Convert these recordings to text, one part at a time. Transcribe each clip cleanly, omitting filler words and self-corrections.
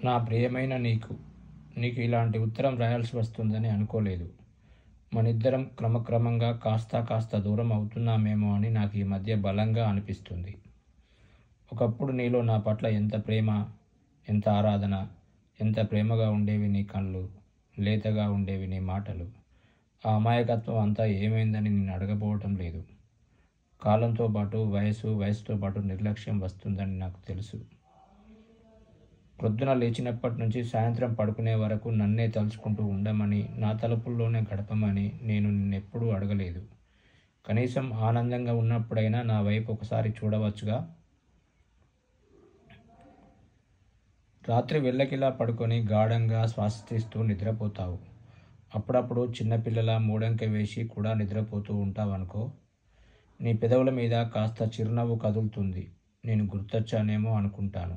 నా ప్రియమైన నీకు ఇలాంటి ఉత్తరం రాయాల్సి వస్తుందని అనుకోలేదు. మనిద్దరం క్రమక్రమంగా కాస్త దూరం అవుతున్నామేమో అని నాకు ఈ మధ్య బలంగా అనిపిస్తుంది. ఒకప్పుడు నీలో నా పట్ల ఎంత ప్రేమ, ఎంత ఆరాధన, ఎంత ప్రేమగా ఉండేవి నీ కళ్ళు, లేతగా ఉండేవి నీ మాటలు. ఆ అమాయకత్వం అంతా ఏమైందని నేను అడగబోవటం లేదు. కాలంతో పాటు వయసుతో పాటు నిర్లక్ష్యం వస్తుందని నాకు తెలుసు. ప్రొద్దున లేచినప్పటి నుంచి సాయంత్రం పడుకునే వరకు నన్నే తలుచుకుంటూ ఉండమని, నా తలుపుల్లోనే గడపమని నేను నిన్నెప్పుడూ అడగలేదు. కనీసం ఆనందంగా ఉన్నప్పుడైనా నా వైపు ఒకసారి చూడవచ్చుగా. రాత్రి వెళ్ళకిలా పడుకొని గాఢంగా శ్వాస తీస్తూ నిద్రపోతావు. అప్పుడప్పుడు చిన్నపిల్లల మూడంకె వేసి కూడా నిద్రపోతూ ఉంటావనుకో. నీ పెదవుల మీద కాస్త చిరునవ్వు కదులుతుంది. నేను గుర్తొచ్చానేమో అనుకుంటాను.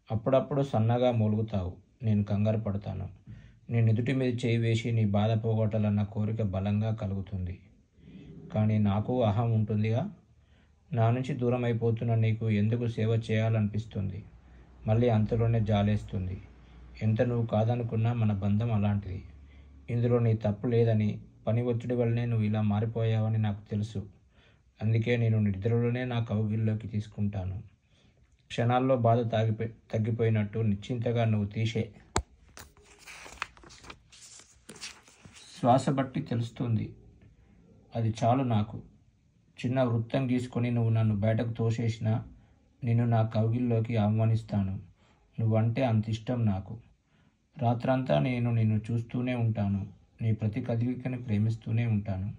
అప్పుడప్పుడు సన్నగా మూలుగుతావు. నేను కంగారు పడతాను. నీ నుదుటి మీద చేయి వేసి నీ బాధ పోగొట్టాలన్న కోరిక బలంగా కలుగుతుంది. కానీ నాకు అహం ఉంటుందిగా. నా నుంచి దూరం అయిపోతున్న నీకు ఎందుకు సేవ చేయాలనిపిస్తుంది. మళ్ళీ అంతలోనే జాలేస్తుంది. ఎంత నువ్వు కాదనుకున్నా మన బంధం అలాంటిది. ఇందులో నీ తప్పు లేదని, పని ఒత్తిడి వల్లనే నువ్వు ఇలా మారిపోయావని నాకు తెలుసు. అందుకే నేను నిద్రలోనే నా కౌగిల్లోకి తీసుకుంటాను. క్షణాల్లో బాధ తగ్గిపోయినట్టు నిశ్చింతగా నువ్వు తీసే శ్వాస బట్టి తెలుస్తుంది. అది చాలు నాకు. చిన్న వృత్తం గీసుకొని నువ్వు నన్ను బయటకు తోసేసినా నిన్ను నా కౌగిల్లోకి ఆహ్వానిస్తాను. నువ్వంటే అంత ఇష్టం నాకు. రాత్రంతా నేను నిన్ను చూస్తూనే ఉంటాను. నీ ప్రతి కదలికని ప్రేమిస్తూనే ఉంటాను.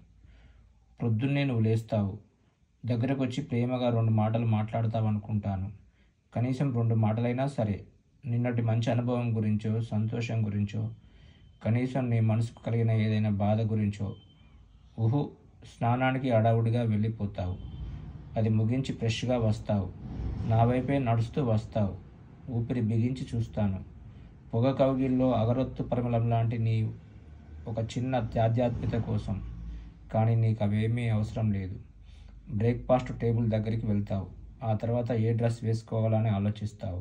ప్రొద్దున్నే నువ్వు లేస్తావు. దగ్గరకు వచ్చి ప్రేమగా 2 మాటలు మాట్లాడతావనుకుంటాను. కనీసం 2 మాటలైనా సరే. నిన్నటి మంచి అనుభవం గురించో, సంతోషం గురించో, కనీసం నీ మనసుకు కలిగిన ఏదైనా బాధ గురించో. స్నానానికి హడావుడిగా వెళ్ళిపోతావు. అది ముగించి ఫ్రెష్గా వస్తావు. నా వైపే నడుస్తూ వస్తావు. ఊపిరి బిగించి చూస్తాను. పొగ కౌగిల్లో అగరొత్తు పరిమళం లాంటి నీ ఒక చిన్న ఆధ్యాత్మికత కోసం. కానీ నీకు అవేమీ అవసరం లేదు. బ్రేక్ఫాస్ట్ టేబుల్ దగ్గరికి వెళ్తావు. ఆ తర్వాత ఏ డ్రెస్ వేసుకోవాలని ఆలోచిస్తావు.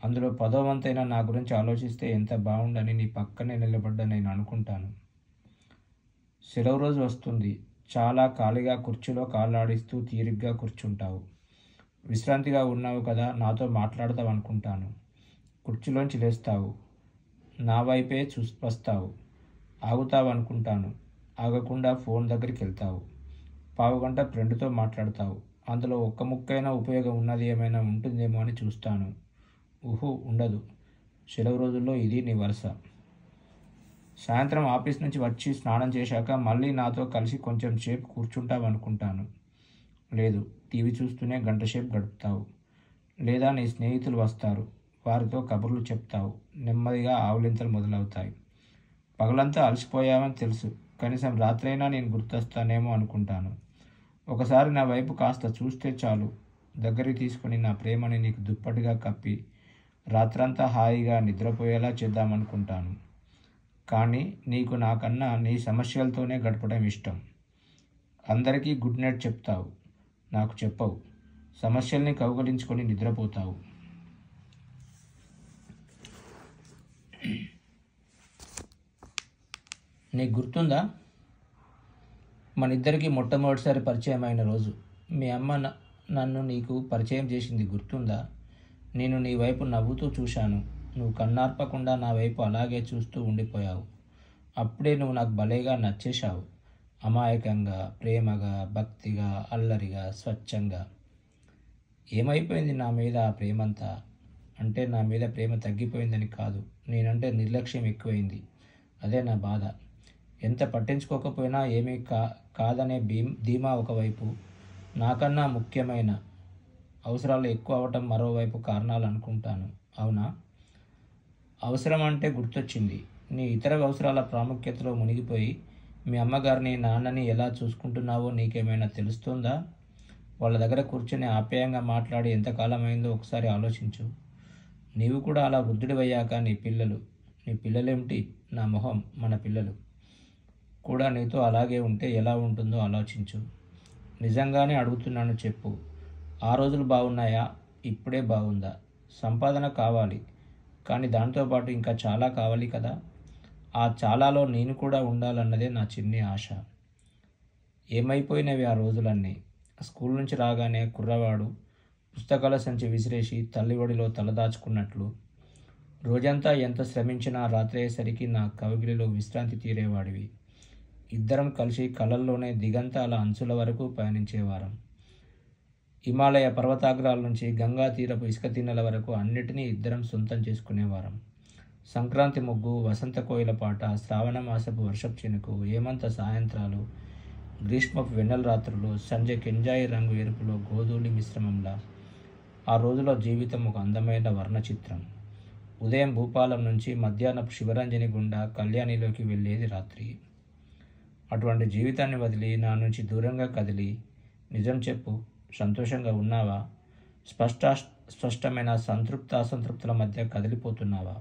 అందులో 10వ వంతైనా నా గురించి ఆలోచిస్తే ఎంత బాగుండని నీ పక్కనే నిలబడ్డ నేను అనుకుంటాను. సెలవు రోజు వస్తుంది. చాలా ఖాళీగా కుర్చీలో కాళ్ళాడిస్తూ తీరిగ్గా కూర్చుంటావు. విశ్రాంతిగా ఉన్నావు కదా, నాతో మాట్లాడతావు అనుకుంటాను. కుర్చీలోంచి లేస్తావు. నా వైపే వస్తావు. ఆగుతావు అనుకుంటాను. ఆగకుండా ఫోన్ దగ్గరికి వెళ్తావు. పావుగంట ఫ్రెండ్తో మాట్లాడతావు. అందులో ఒక్క ముక్కైనా ఉపయోగం ఉన్నది ఏమైనా ఉంటుందేమో అని చూస్తాను. ఉండదు. సెలవు రోజుల్లో ఇది నీ వరుస. సాయంత్రం ఆఫీస్ నుంచి వచ్చి స్నానం చేశాక మళ్ళీ నాతో కలిసి కొంచెం సేపు కూర్చుంటావు అనుకుంటాను. లేదు, టీవీ చూస్తూనే గంట సేపు గడుపుతావు. లేదా నీ స్నేహితులు వస్తారు. వారితో కబుర్లు చెప్తావు. నెమ్మదిగా ఆవులింతలు మొదలవుతాయి. పగలంతా అలసిపోయావని తెలుసు. కనీసం రాత్రైనా నేను గుర్తొస్తానేమో అనుకుంటాను. ఒకసారి నా వైపు కాస్త చూస్తే చాలు. దగ్గరికి తీసుకుని నా ప్రేమని నీకు దుప్పటిగా కప్పి రాత్రంతా హాయిగా నిద్రపోయేలా చేద్దామనుకుంటాను. కానీ నీకు నాకన్నా నీ సమస్యలతోనే గడపడం ఇష్టం. అందరికీ గుడ్ నైట్ చెప్తావు. నాకు చెప్పవు. సమస్యల్ని కౌగలించుకొని నిద్రపోతావు. నీకు గుర్తుందా మన ఇద్దరికి మొట్టమొదటిసారి పరిచయం అయిన రోజు? మీ అమ్మ నన్ను నీకు పరిచయం చేసింది గుర్తుందా? నేను నీ వైపు నవ్వుతూ చూశాను. నువ్వు కన్నార్పకుండా నా వైపు అలాగే చూస్తూ ఉండిపోయావు. అప్పుడే నువ్వు నాకు భలేగా నచ్చేశావు. అమాయకంగా, ప్రేమగా, భక్తిగా, అల్లరిగా, స్వచ్ఛంగా. ఏమైపోయింది నా మీద ఆ ప్రేమంతా? అంటే నా మీద ప్రేమ తగ్గిపోయిందని కాదు, నేనంటే నిర్లక్ష్యం ఎక్కువైంది. అదే నా బాధ. ఎంత పట్టించుకోకపోయినా ఏమీ కాదనే ధీమా ఒకవైపు, నాకన్నా ముఖ్యమైన అవసరాలు ఎక్కువ అవటం మరోవైపు కారణాలు అనుకుంటాను. అవునా? అవసరం అంటే గుర్తొచ్చింది. నీ ఇతర అవసరాల ప్రాముఖ్యతలో మునిగిపోయి మీ అమ్మగారిని, నాన్నని ఎలా చూసుకుంటున్నావో నీకేమైనా తెలుస్తుందా? వాళ్ళ దగ్గర కూర్చొని ఆప్యాయంగా మాట్లాడి ఎంతకాలమైందో ఒకసారి ఆలోచించు. నీవు కూడా అలా వృద్ధుడివయ్యాక నీ పిల్లలేమిటి, నా మొహం, మన పిల్లలు కూడా నీతో అలాగే ఉంటే ఎలా ఉంటుందో ఆలోచించు. నిజంగానే అడుగుతున్నాను, చెప్పు. ఆ రోజులు బాగున్నాయా? ఇప్పుడే బాగుందా? సంపాదన కావాలి, కానీ దాంతోపాటు ఇంకా చాలా కావాలి కదా. ఆ చాలాలో నేను కూడా ఉండాలన్నదే నా చిన్ని ఆశ. ఏమైపోయినవి ఆ రోజులన్నీ. స్కూల్ నుంచి రాగానే కుర్రవాడు పుస్తకాల సంచి విసిరేసి తల్లి ఒడిలో తలదాచుకున్నట్లు రోజంతా ఎంత శ్రమించినా రాత్రి అయ్యేసరికి నా కవిగిలిలో విశ్రాంతి తీరేవాడివి. ఇద్దరం కలిసి కలల్లోనే దిగంతాల అంచుల వరకు పయనించేవారం. హిమాలయ పర్వతాగ్రాల నుంచి గంగా తీరపు ఇసుక తిన్నెల వరకు అన్నిటినీ ఇద్దరం సొంతం చేసుకునేవారం. సంక్రాంతి ముగ్గు, వసంత కోయిల పాట, శ్రావణ మాసపు వర్షపు చినుకు, హేమంత సాయంత్రాలు, గ్రీష్మపు వెన్నెల రాత్రులు, సంజయ్ కెంజాయి రంగు ఎరుపులో గోధూళి మిశ్రమంలా ఆ రోజులో జీవితం ఒక అందమైన వర్ణచిత్రం. ఉదయం భూపాలం నుంచి మధ్యాహ్నపు శివరంజని గుండా కళ్యాణిలోకి వెళ్ళేది రాత్రి. అటువంటి జీవితాన్ని వదిలి నా నుంచి దూరంగా కదిలి, నిజం చెప్పు, సంతోషంగా ఉన్నావా? స్పష్టమైన అసంతృప్తుల మధ్య కదిలిపోతున్నావా?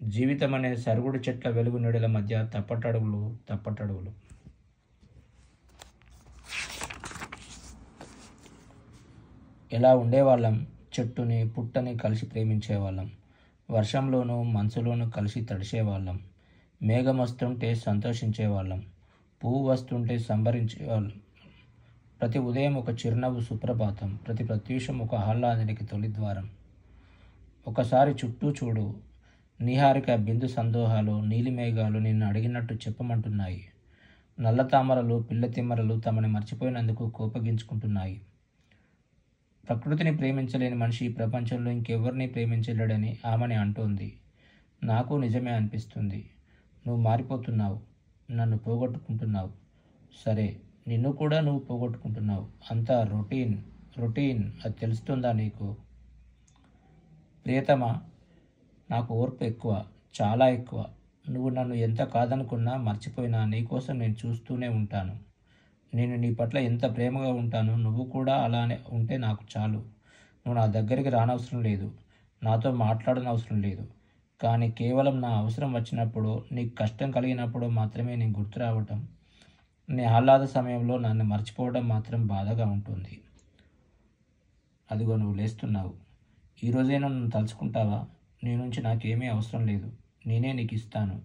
జీవితం అనే సరుగుడు చెట్ల వెలుగు నీడల మధ్య తప్పటడుగులు. ఎలా ఉండేవాళ్ళం? చెట్టుని పుట్టని కలిసి ప్రేమించేవాళ్ళం. వర్షంలోనూ మంచులోనూ కలిసి తడిసేవాళ్ళం. మేఘం వస్తుంటే సంతోషించేవాళ్ళం. పువ్వు వస్తుంటే సంబరించేవాళ్ళం. ప్రతి ఉదయం ఒక చిరునవ్వు సుప్రభాతం, ప్రతి ప్రత్యూషం ఒక ఆహ్లాదానికి తొలిద్వారం. ఒకసారి చుట్టూ చూడు. నీహారిక బిందు సందోహాలు, నీలి మేఘాలు నిన్ను అడిగినట్టు చెప్పమంటున్నాయి. నల్ల తామరలు, పిల్లతిమ్మరలు తమని మర్చిపోయినందుకు కోపగించుకుంటున్నాయి. ప్రకృతిని ప్రేమించలేని మనిషి ఈ ప్రపంచంలో ఇంకెవరిని ప్రేమించలేడని ఆమెని అంటోంది. నాకు నిజమే అనిపిస్తుంది. నువ్వు మారిపోతున్నావు, నన్ను పోగొట్టుకుంటున్నావు. సరే, నిన్ను కూడా నువ్వు పోగొట్టుకుంటున్నావు. అంతా రొటీన్ అది తెలుస్తుందా నీకు? ప్రియతమా, నాకు ఓర్పు ఎక్కువ, చాలా ఎక్కువ. నువ్వు నన్ను ఎంత కాదనుకున్నా, మర్చిపోయినా నీకోసం నేను చూస్తూనే ఉంటాను. నేను నీ పట్ల ఎంత ప్రేమగా ఉంటానో నువ్వు కూడా అలానే ఉంటే నాకు చాలు. నువ్వు నా దగ్గరికి రానవసరం లేదు, నాతో మాట్లాడనవసరం లేదు. కానీ కేవలం నా అవసరం వచ్చినప్పుడు, నీకు కష్టం కలిగినప్పుడు మాత్రమే నేను గుర్తు రావటం, నీ ఆహ్లాద సమయంలో నన్ను మర్చిపోవడం మాత్రం బాధగా ఉంటుంది. అదిగో నువ్వు లేస్తున్నావు. ఈరోజైనా నన్ను తలుచుకుంటావా? నీ నుంచి నాకేమీ అవసరం లేదు, నేనే నీకు ఇస్తాను.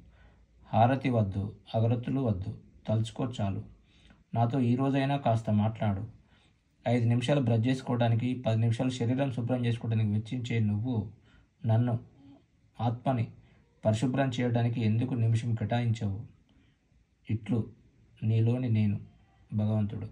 హారతి వద్దు, అగరత్తులు వద్దు, తలుచుకో చాలు. నాతో ఈరోజైనా కాస్త మాట్లాడు. 5 నిమిషాలు బ్రష్ చేసుకోవడానికి, 10 నిమిషాలు శరీరం శుభ్రం చేసుకోవడానికి వెచ్చించే నువ్వు నన్ను, ఆత్మని పరిశుభ్రం చేయడానికి ఎందుకు నిమిషం కేటాయించవు? ఇట్లు నీలోని నేను, భగవంతుడు.